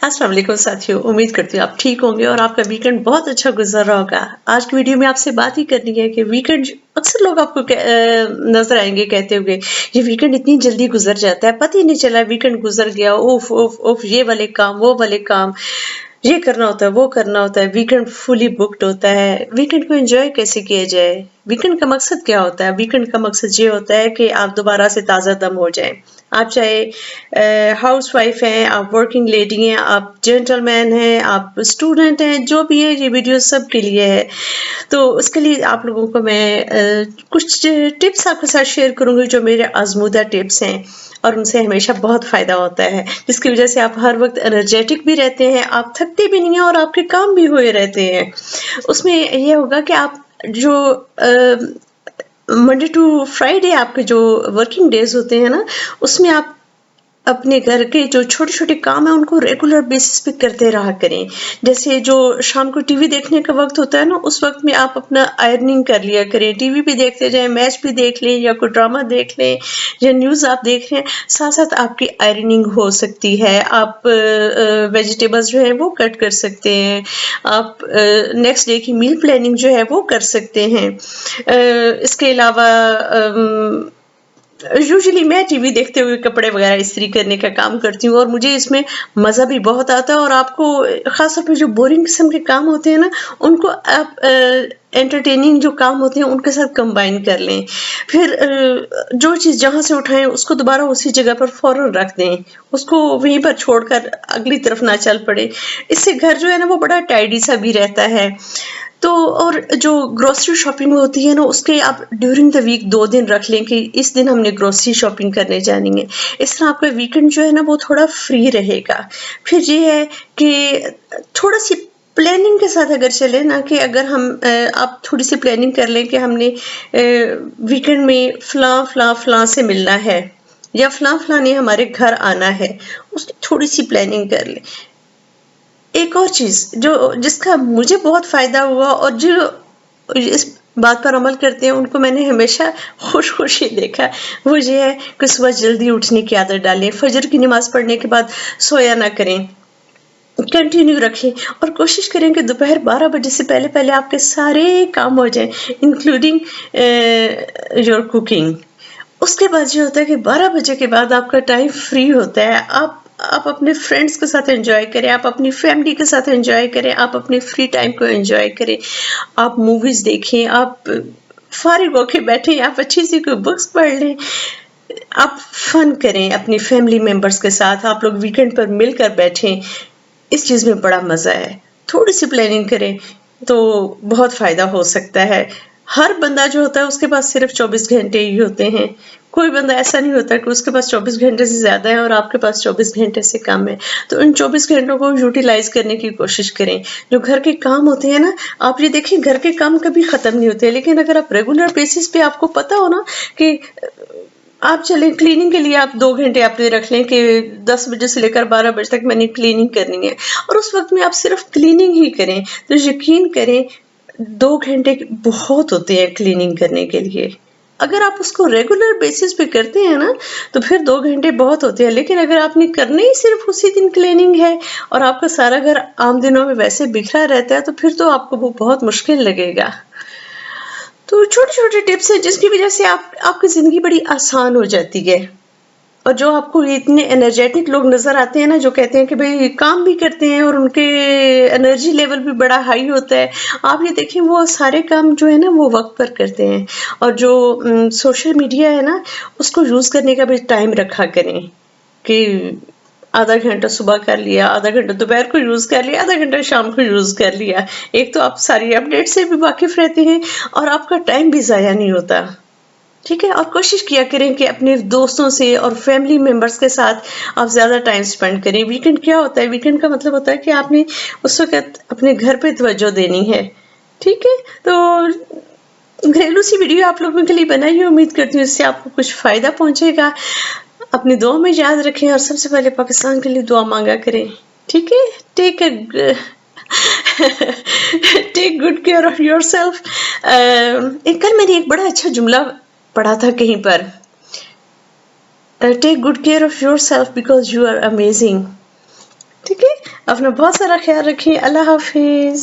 अस्सलाम वालेकुम साथियों, उम्मीद करती हूँ आप ठीक होंगे और आपका वीकेंड बहुत अच्छा गुजर रहा होगा। आज की वीडियो में आपसे बात ही करनी है कि वीकेंड अक्सर लोग आपको नजर आएंगे कहते हुए ये वीकेंड इतनी जल्दी गुजर जाता है, पता ही नहीं चला वीकेंड गुजर गया। उफ उफ उफ, ये वाले काम वो वाले काम, ये करना होता है वो करना होता है, वीकेंड फुली बुक्ड होता है। वीकेंड को एंजॉय कैसे किया जाए? वीकेंड का मकसद क्या होता है? वीकेंड का मकसद ये होता है कि आप दोबारा से ताज़ा दम हो जाएं। आप चाहे हाउस वाइफ हैं, आप वर्किंग लेडी हैं, आप जेंटलमैन हैं, आप स्टूडेंट हैं, जो भी है ये वीडियो सब के लिए है। तो उसके लिए आप लोगों को मैं कुछ टिप्स आपके साथ शेयर करूंगी जो मेरे आजमूदा टिप्स हैं और उनसे हमेशा बहुत फायदा होता है, जिसकी वजह से आप हर वक्त एनर्जेटिक भी रहते हैं, आप थकते भी नहीं हैं और आपके काम भी हुए रहते हैं। उसमें ये होगा कि आप जो मंडे टू फ्राइडे आपके जो वर्किंग डेज होते हैं ना, उसमें आप अपने घर के जो छोटे छोटे काम है उनको रेगुलर बेसिस पे करते रहा करें। जैसे जो शाम को टीवी देखने का वक्त होता है ना, उस वक्त में आप अपना आयरनिंग कर लिया करें, टीवी भी देखते जाएं, मैच भी देख लें या कोई ड्रामा देख लें या न्यूज़ आप देख रहे हैं, साथ साथ आपकी आयरनिंग हो सकती है। आप वेजिटेबल्स जो है वो कट कर सकते हैं, आप नेक्स्ट डे की मील प्लानिंग जो है वो कर सकते हैं। इसके अलावा यूजुअली मैं टीवी देखते हुए कपड़े वगैरह इस्त्री करने का काम करती हूँ और मुझे इसमें मज़ा भी बहुत आता है। और आपको ख़ासतौर पे जो बोरिंग किस्म के काम होते हैं ना, उनको आप एंटरटेनिंग जो काम होते हैं उनके साथ कंबाइन कर लें। फिर जो चीज़ जहाँ से उठाएं उसको दोबारा उसी जगह पर फ़ौरन रख दें, उसको वहीं पर छोड़कर अगली तरफ ना चल पड़े। इससे घर जो है ना वो बड़ा टाइडी सा भी रहता है। तो और जो ग्रोसरी शॉपिंग होती है ना, उसके आप ड्यूरिंग द वीक 2 दिन रख लें कि इस दिन हमने ग्रोसरी शॉपिंग करने जानी है। इस तरह आपका वीकेंड जो है ना वो थोड़ा फ्री रहेगा। फिर ये है कि थोड़ा सी प्लानिंग के साथ अगर चले ना, कि अगर हम आप थोड़ी सी प्लानिंग कर लें कि हमने वीकेंड में फलां से मिलना है या फलां ने हमारे घर आना है, उसकी थोड़ी सी प्लानिंग कर लें। एक और चीज़ जो जिसका मुझे बहुत फ़ायदा हुआ और जो इस बात पर अमल करते हैं उनको मैंने हमेशा खुश-खुश ही देखा है, वो ये है कि सुबह जल्दी उठने की आदत डालें। फजर की नमाज़ पढ़ने के बाद सोया ना करें, कंटिन्यू रखें और कोशिश करें कि दोपहर 12 बजे से पहले-पहले आपके सारे काम हो जाएँ, इंक्लूडिंग योर कुकिंग। उसके बाद ये होता है कि 12 बजे के बाद आपका टाइम फ्री होता है। आप अपने फ्रेंड्स के साथ एंजॉय करें, आप अपनी फैमिली के साथ एंजॉय करें, आप अपने फ्री टाइम को एंजॉय करें, आप मूवीज देखें, आप फारिग होके बैठें, आप अच्छी सी कोई बुक्स पढ़ लें, आप फन करें अपनी फैमिली मेंबर्स के साथ, आप लोग वीकेंड पर मिलकर बैठें। इस चीज़ में बड़ा मज़ा है। थोड़ी सी प्लानिंग करें तो बहुत फ़ायदा हो सकता है। हर बंदा जो होता है उसके पास सिर्फ 24 घंटे ही होते हैं। कोई बंदा ऐसा नहीं होता कि उसके पास 24 घंटे से ज़्यादा है और आपके पास 24 घंटे से कम है। तो इन 24 घंटों को यूटिलाइज़ करने की कोशिश करें। जो घर के काम होते हैं ना, आप ये देखिए घर के काम कभी ख़त्म नहीं होते, लेकिन अगर आप रेगुलर बेसिस पे आपको पता हो ना कि आप चलें क्लीनिंग के लिए आप 2 घंटे अपने रख लें कि 10 बजे से लेकर 12 बजे तक मैंने क्लीनिंग करनी है और उस वक़्त में आप सिर्फ़ क्लीनिंग ही करें, तो यकीन करें 2 घंटे बहुत होते हैं क्लीनिंग करने के लिए। अगर आप उसको रेगुलर बेसिस पे करते हैं ना, तो फिर 2 घंटे बहुत होते हैं, लेकिन अगर आपने करने ही सिर्फ़ उसी दिन क्लीनिंग है और आपका सारा घर आम दिनों में वैसे बिखरा रहता है, तो फिर तो आपको वो बहुत मुश्किल लगेगा। तो छोटे-छोटे टिप्स हैं जिसकी वज़ह से आपकी ज़िंदगी बड़ी आसान हो जाती है। और जो आपको इतने एनर्जेटिक लोग नज़र आते हैं ना, जो कहते हैं कि भई काम भी करते हैं और उनके एनर्जी लेवल भी बड़ा हाई होता है। आप ये देखें वो सारे काम जो है ना वो वक़्त पर करते हैं। और जो सोशल मीडिया है ना, उसको यूज़ करने का भी टाइम रखा करें कि आधा घंटा सुबह कर लिया, आधा घंटा दोपहर को यूज़ कर लिया, आधा घंटा शाम को यूज़ कर लिया। एक तो आप सारी अपडेट से भी वाकिफ़ रहते हैं और आपका टाइम भी ज़ाया नहीं होता। ठीक है? और कोशिश किया करें कि अपने दोस्तों से और फैमिली मेंबर्स के साथ आप ज़्यादा टाइम स्पेंड करें। वीकेंड क्या होता है? वीकेंड का मतलब होता है कि आपने उस वक़्त अपने घर पे तवज्जो देनी है। ठीक है? तो घरेलू सी वीडियो आप लोगों के लिए बनाई है, उम्मीद करती हूँ इससे आपको कुछ फ़ायदा पहुँचेगा। अपनी दुआ में याद रखें और सबसे पहले पाकिस्तान के लिए दुआ मांगा करें। ठीक है? Take good care of yourself. कल मैंने एक बड़ा अच्छा जुमला पढ़ा था कहीं पर, take good care of yourself because you are amazing. ठीक है? اپنا بہت سارا خیال رکھیں. اللہ حافظ.